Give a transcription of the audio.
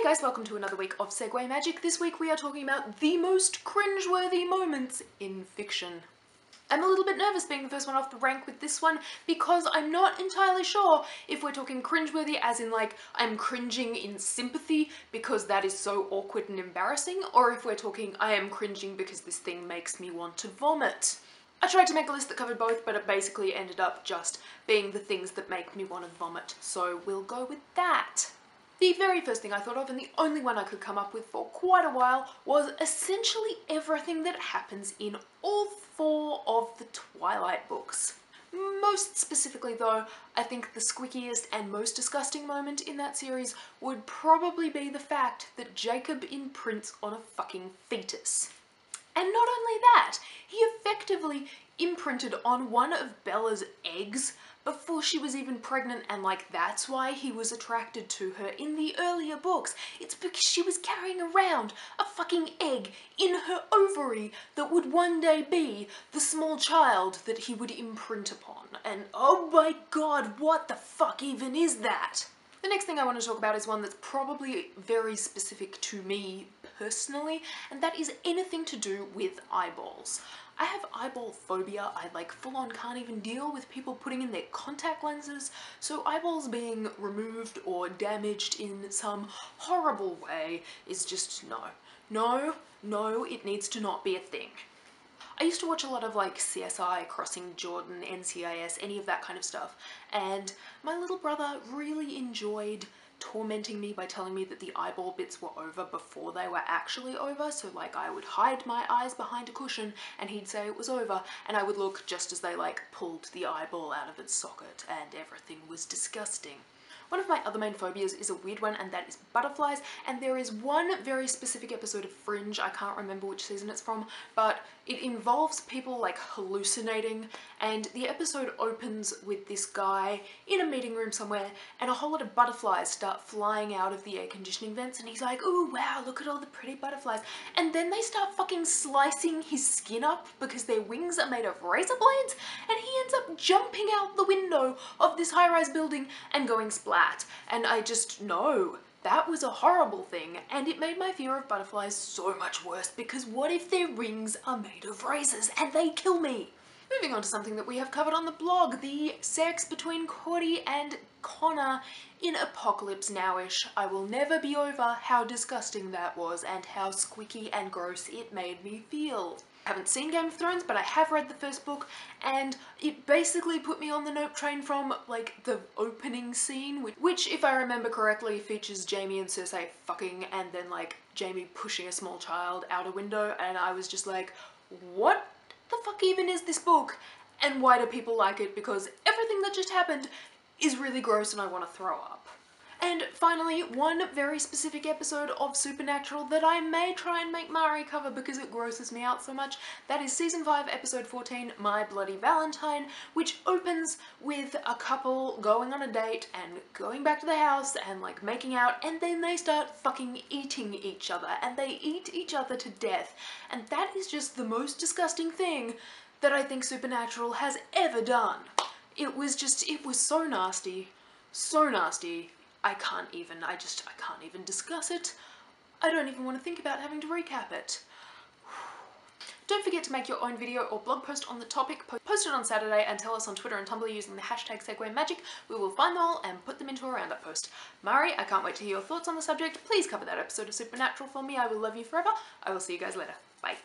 guys, welcome to another week of Segue Magic. This week we are talking about the most cringeworthy moments in fiction. I'm a little bit nervous being the first one off the rank with this one because I'm not entirely sure if we're talking cringeworthy as in like I'm cringing in sympathy because that is so awkward and embarrassing, or if we're talking I am cringing because this thing makes me want to vomit. I tried to make a list that covered both, but it basically ended up just being the things that make me want to vomit, so we'll go with that. The very first thing I thought of, and the only one I could come up with for quite a while, was essentially everything that happens in all 4 of the Twilight books. Most specifically though, I think the squickiest and most disgusting moment in that series would probably be the fact that Jacob imprints on a fucking fetus. And not only that, he effectively imprinted on one of Bella's eggs before she was even pregnant, and like that's why he was attracted to her in the earlier books. It's because she was carrying around a fucking egg in her ovary that would one day be the small child that he would imprint upon. And oh my god, what the fuck even is that? The next thing I want to talk about is one that's probably very specific to me personally, and that is anything to do with eyeballs. I have eyeball phobia. I like full on can't even deal with people putting in their contact lenses, so eyeballs being removed or damaged in some horrible way is just no, it needs to not be a thing. I used to watch a lot of like CSI, Crossing Jordan, NCIS, any of that kind of stuff, and my little brother really enjoyed tormenting me by telling me that the eyeball bits were over before they were actually over. So like I would hide my eyes behind a cushion and he'd say it was over, and I would look just as they like pulled the eyeball out of its socket, and everything was disgusting. One of my other main phobias is a weird one, and that is butterflies, and there is one very specific episode of Fringe, I can't remember which season it's from, but it involves people like hallucinating, and the episode opens with this guy in a meeting room somewhere and a whole lot of butterflies start flying out of the air conditioning vents, and he's like, "Ooh, wow, look at all the pretty butterflies," and then they start fucking slicing his skin up because their wings are made of razor blades, and he ends up jumping out the window of this high-rise building and going splat. And I just know that was a horrible thing, and it made my fear of butterflies so much worse because what if their wings are made of razors and they kill me? Moving on to something that we have covered on the blog, the sex between Cordy and Connor in Apocalypse Now-ish. I will never be over how disgusting that was and how squicky and gross it made me feel. I haven't seen Game of Thrones, but I have read the first book, and it basically put me on the nope train from like the opening scene, which if I remember correctly features Jaime and Cersei fucking and then like Jaime pushing a small child out a window, and I was just like, what the fuck even is this book, and why do people like it? Because everything that just happened is really gross and I want to throw up. And finally, one very specific episode of Supernatural that I may try and make Mari cover because it grosses me out so much. That is season 5, episode 14, My Bloody Valentine, which opens with a couple going on a date and going back to the house and like making out, and then they start fucking eating each other, and they eat each other to death. And that is just the most disgusting thing that I think Supernatural has ever done. It was so nasty, so nasty. I can't even discuss it. I don't even want to think about having to recap it. Don't forget to make your own video or blog post on the topic. Post it on Saturday and tell us on Twitter and Tumblr using the hashtag Segue Magic. We will find them all and put them into a roundup post. Mari, I can't wait to hear your thoughts on the subject. Please cover that episode of Supernatural for me. I will love you forever. I will see you guys later. Bye.